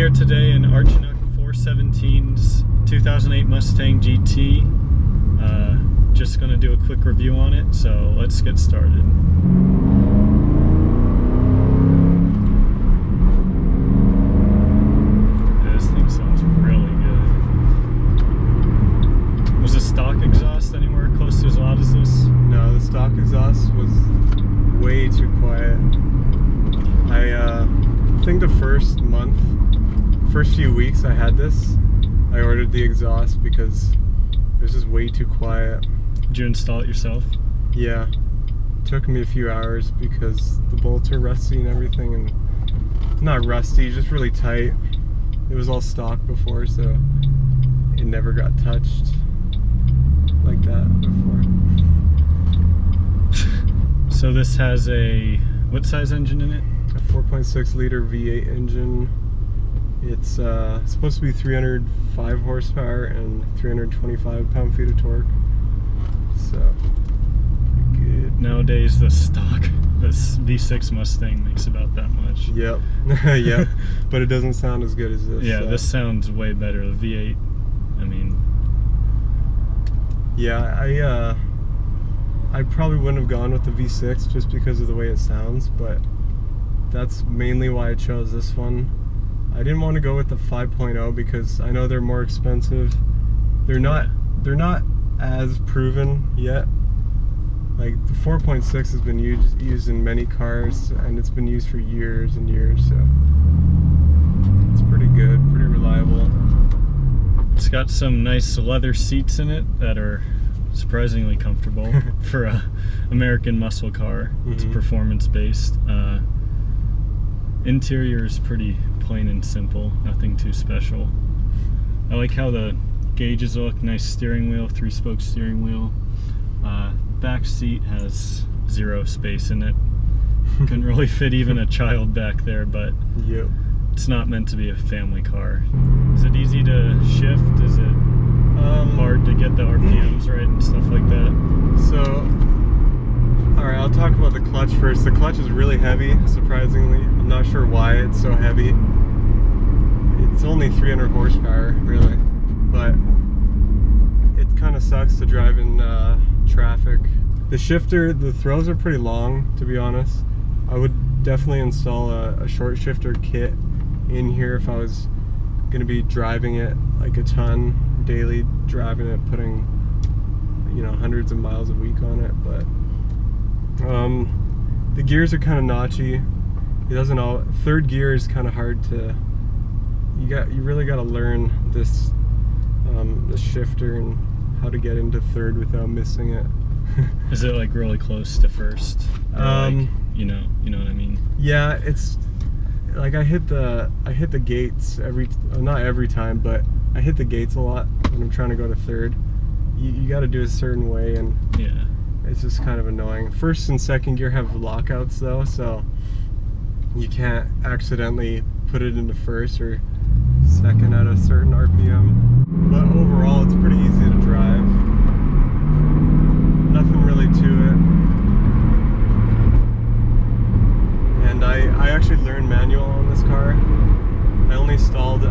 here today in Archinook 417's 2008 Mustang GT. Just gonna do a quick review on it, so let's get started. This thing sounds really good. Was the stock exhaust anywhere close to as loud as this? No, the stock exhaust was way too quiet. I think the first few weeks I had this, I ordered the exhaust because it was just way too quiet. Did you install it yourself? Yeah. It took me a few hours because the bolts are rusty and everything, and not rusty, just really tight. It was all stock before, so it never got touched like that before. So this has a, what size engine in it? A 4.6 liter V8 engine. It's supposed to be 305 horsepower and 325 pound-feet of torque. So, pretty good. Nowadays, this V6 Mustang makes about that much. Yep. Yep. But it doesn't sound as good as this. Yeah, this sounds way better. The V8, I mean. Yeah, I probably wouldn't have gone with the V6 just because of the way it sounds, but that's mainly why I chose this one. I didn't want to go with the 5.0 because I know they're more expensive. They're not as proven yet. Like the 4.6 has been used in many cars, and it's been used for years and years, so it's pretty good, pretty reliable. It's got some nice leather seats in it that are surprisingly comfortable for a American muscle car. It's performance based. Interior is pretty plain and simple, nothing too special. I like how the gauges look, nice steering wheel, 3-spoke steering wheel. Back seat has zero space in it. Couldn't really fit even a child back there, but yep. It's not meant to be a family car. Is it easy to shift? Is it hard to get the RPMs right and stuff like that? So, alright, I'll talk about the clutch first. The clutch is really heavy, surprisingly. I'm not sure why it's so heavy. It's only 300 horsepower, really. But it kind of sucks to drive in traffic. The shifter, the throws are pretty long, to be honest. I would definitely install a short shifter kit in here if I was going to be driving it like a ton, daily driving it, putting, you know, hundreds of miles a week on it. But the gears are kind of notchy. It doesn't all. Third gear is kind of hard to. You really got to learn this shifter and how to get into third without missing it. Is it like really close to first? Like, you know what I mean? Yeah, it's like I hit the gates not every time, but I hit the gates a lot when I'm trying to go to third. You got to do a certain way, and yeah, it's just kind of annoying. First and second gear have lockouts though, so you can't accidentally put it into first or second at a certain RPM. But overall, it's pretty easy to drive. Nothing really to it. And I actually learned manual on this car.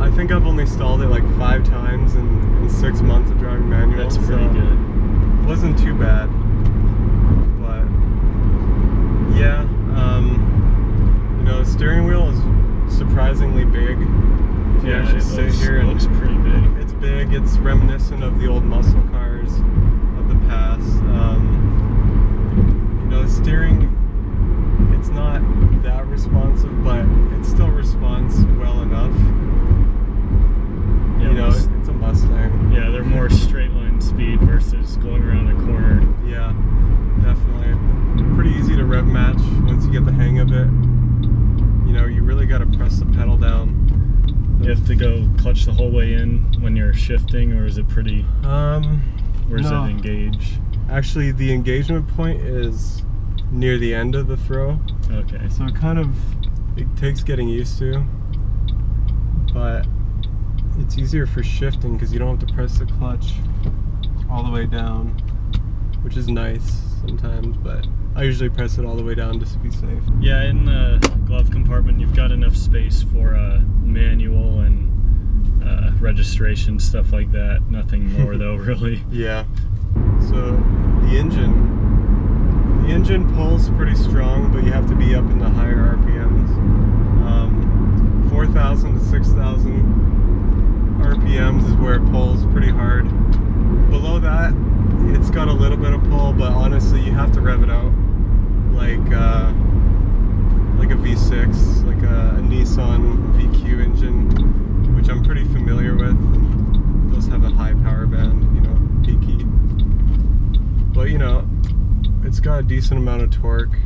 I think I've only stalled it like 5 times in 6 months of driving manual. That's pretty good. It wasn't too bad. But yeah, you know, the steering wheel is surprisingly big. If you actually sit here, it looks pretty big. It's big. It's reminiscent of the old muscle cars of the past. You know, the steering, it's not that responsive, but it still responds well enough. Yeah, you know, it's a Mustang. Yeah, they're more straight line speed versus going around a corner. Yeah, definitely. Pretty easy to rev match once you get the hang of it. You know, you really got to press the pedal down. You have to go clutch the whole way in when you're shifting, or is it pretty? Where does it engage? Actually, the engagement point is near the end of the throw. Okay. So it takes getting used to, but it's easier for shifting because you don't have to press the clutch all the way down, which is nice sometimes, but I usually press it all the way down just to be safe. Yeah, in the glove glove compartment. You've got enough space for manual and registration, stuff like that. Nothing more though, really. Yeah. So the engine pulls pretty strong, but you have to be up in the higher RPMs. 4,000 to 6,000 RPMs is where it pulls pretty hard. Below that, it's got a little bit of pull, but honestly, you have to rev it out like a V6, like a Nissan VQ engine, which I'm pretty familiar with. And those have a high power band, you know, peaky. But you know, it's got a decent amount of torque.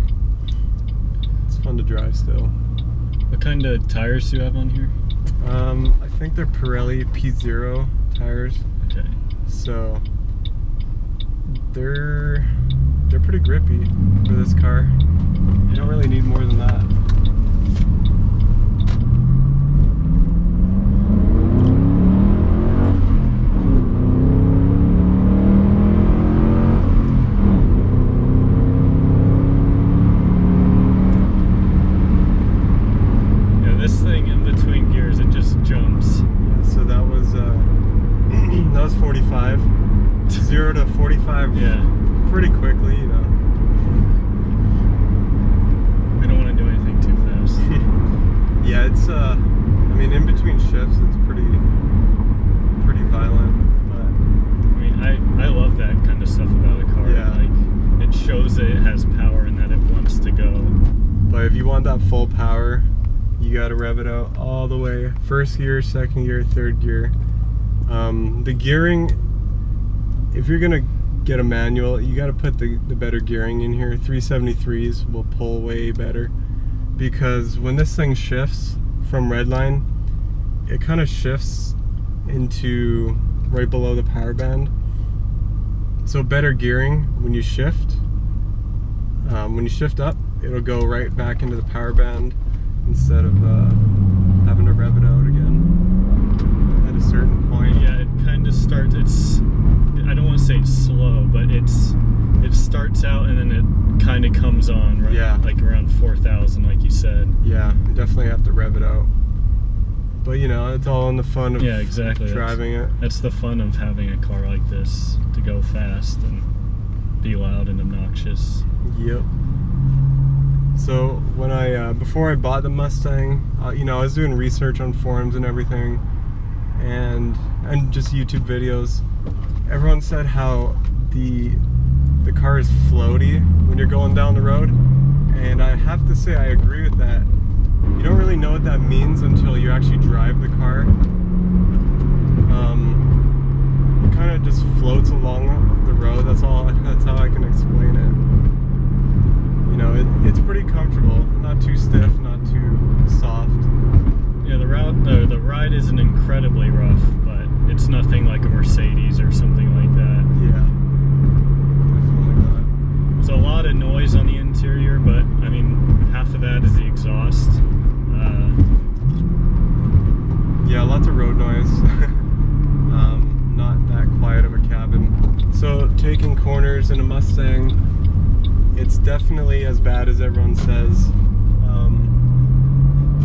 It's fun to drive still. What kind of tires do you have on here? I think they're Pirelli P0 tires. Okay. So they're pretty grippy for this car. You don't really need more than that. Yeah, this thing in between gears, it just jumps. Yeah, so that was that was 45. 0 to 45. Yeah. Pretty quickly, you know. We don't want to do anything too fast. Yeah, it's I mean, in between shifts, it's pretty violent. But I mean, I love that kind of stuff about a car. Yeah. Like, it shows that it has power and that it wants to go. But if you want that full power, you gotta rev it out all the way. First gear, second gear, third gear. The gearing, if you're gonna get a manual, you got to put the better gearing in here. 373s will pull way better, because when this thing shifts from redline, it kind of shifts into right below the power band. So better gearing when you shift up, it'll go right back into the power band instead of having to rev it out again at a certain point. Yeah, it kind of starts, I don't want to say it's slow, but it starts out and then it kind of comes on, right? Yeah. Like around 4,000, like you said. Yeah, you definitely have to rev it out. But you know, it's all in the fun of exactly. driving it. That's the fun of having a car like this, to go fast and be loud and obnoxious. Yep. So when before I bought the Mustang, you know, I was doing research on forums and everything, and just YouTube videos. Everyone said how the car is floaty when you're going down the road, and I have to say I agree with that. You don't really know what that means until you actually drive the car. It kind of just floats along the road. That's how I can explain it. You know, it's pretty comfortable, not too stiff, not too soft. Yeah, the ride isn't incredibly rough, but it's nothing like a Mercedes or something like that. Yeah, definitely not. It's a lot of noise on the interior, but I mean, half of that is the exhaust. Yeah, lots of road noise. Not that quiet of a cabin. So taking corners in a Mustang, it's definitely as bad as everyone says.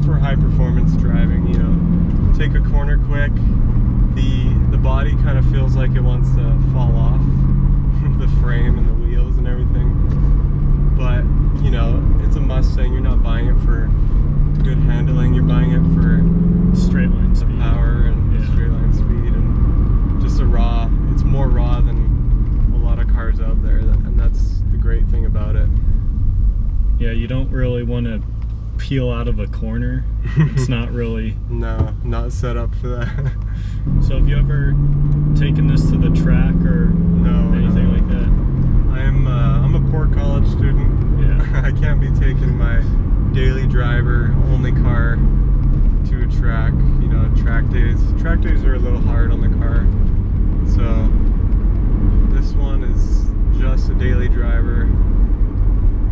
For high performance driving, you know, take a corner quick, the body kind of feels like it wants to fall off the frame and the wheels and everything. But you know, it's a Mustang. You're not buying it for good handling. You're buying it for straight line speed, power, and straight line speed, and just it's more raw than a lot of cars out there, and that's the great thing about it. Yeah, you don't really want to peel out of a corner. It's not really no, not set up for that. So have you ever taken this to the track or anything like that? I'm a poor college student. Yeah. I can't be taking my daily driver only car to a track, you know, track days. Track days are a little hard on the car. So this one is just a daily driver.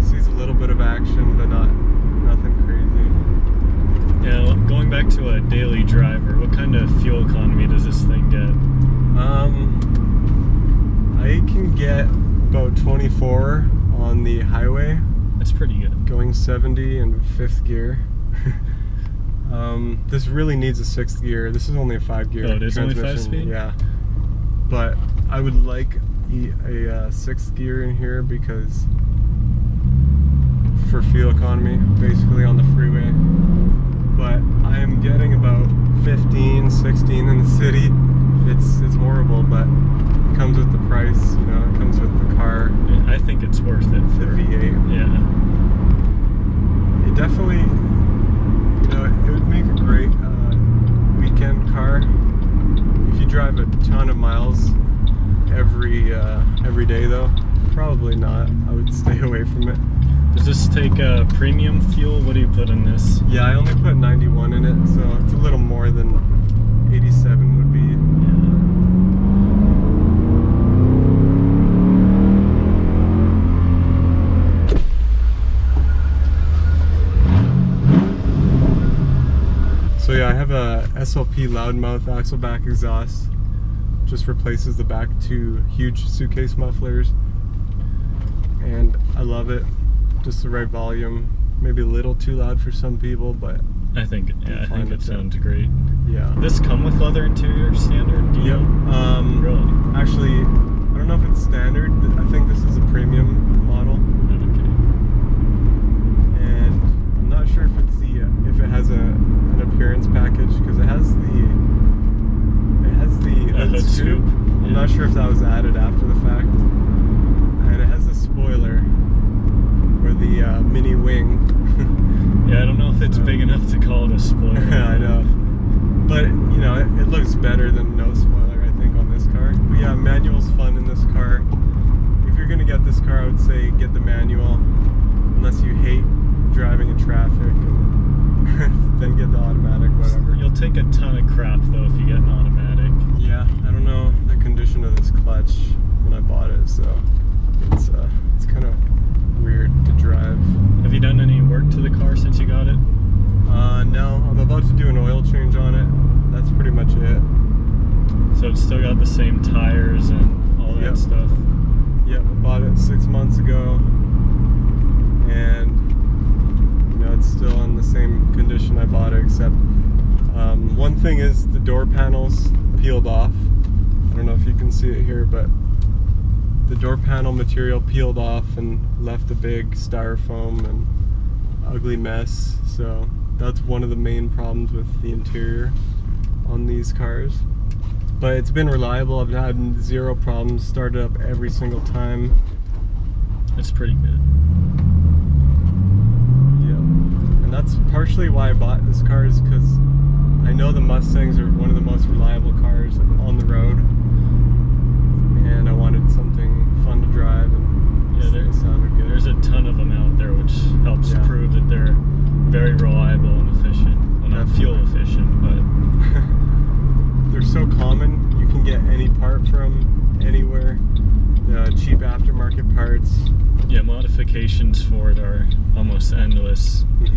Sees a little bit of action, but nothing crazy. Yeah, going back to a daily driver, what kind of fuel economy does this thing get? I can get about 24 on the highway. That's pretty good. Going 70 in fifth gear. This really needs a 6th gear. This is only a 5-gear. Oh, it is only transmission. 5-speed? Yeah. But I would like a 6th gear in here because for fuel economy, basically on the freeway. But I am getting about 15, 16 in the city. It's horrible, but it comes with the price, you know, it comes with the car. I think it's worth it for the V8. Yeah. It definitely, you know, it would make a great weekend car. If you drive a ton of miles every day though, probably not. I would stay away from it. Does this take premium fuel? What do you put in this? Yeah, I only put 91 in it, so it's a little more than 87 would be. So yeah, I have a SLP loudmouth axleback exhaust. Just replaces the back 2 huge suitcase mufflers. And I love it. Just the right volume. Maybe a little too loud for some people, but I think it sounds great. Yeah. Does this come with leather interior standard? Do you know? Really? Actually, I don't know if it's standard. I think this is a premium model. Okay. And I'm not sure if it's if it has an appearance package, because it has the hood scoop. I'm not sure if that was added after the fact. And it has a spoiler or the mini wing. Yeah, I don't know if it's big enough to call it a spoiler. Yeah, I know. But you know, it looks better than no spoiler, I think, on this car. But yeah, manual's fun in this car. If you're gonna get this car, I would say get the manual, unless you hate driving in traffic, and then get the automatic, whatever. You'll take a ton of crap though if you get an automatic. Yeah, I don't know the condition of this clutch when I bought it, so it's kind of weird to drive. Have you done any work to the car since you got it? No, I'm about to do an oil change on it. That's pretty much it. So it's still got the same tires and all that stuff? Yep, I bought it 6 months ago, and you know, it's still in the same condition I bought it, except one thing is the door panels peeled off. I don't know if you can see it here, but the door panel material peeled off and left a big styrofoam and ugly mess. So that's one of the main problems with the interior on these cars. But it's been reliable. I've had 0 problems. Started up every single time. It's pretty good. Yeah. And that's partially why I bought this car, is because I know the Mustangs are one of the most reliable cars on the road. And I wanted something fun to drive, and it sounded good. There's a ton of them out there, which helps prove that they're very reliable and efficient. Well, not fuel efficient, but they're so common. You can get any part from anywhere. Cheap aftermarket parts. Yeah, modifications for it are almost endless. Mm-hmm.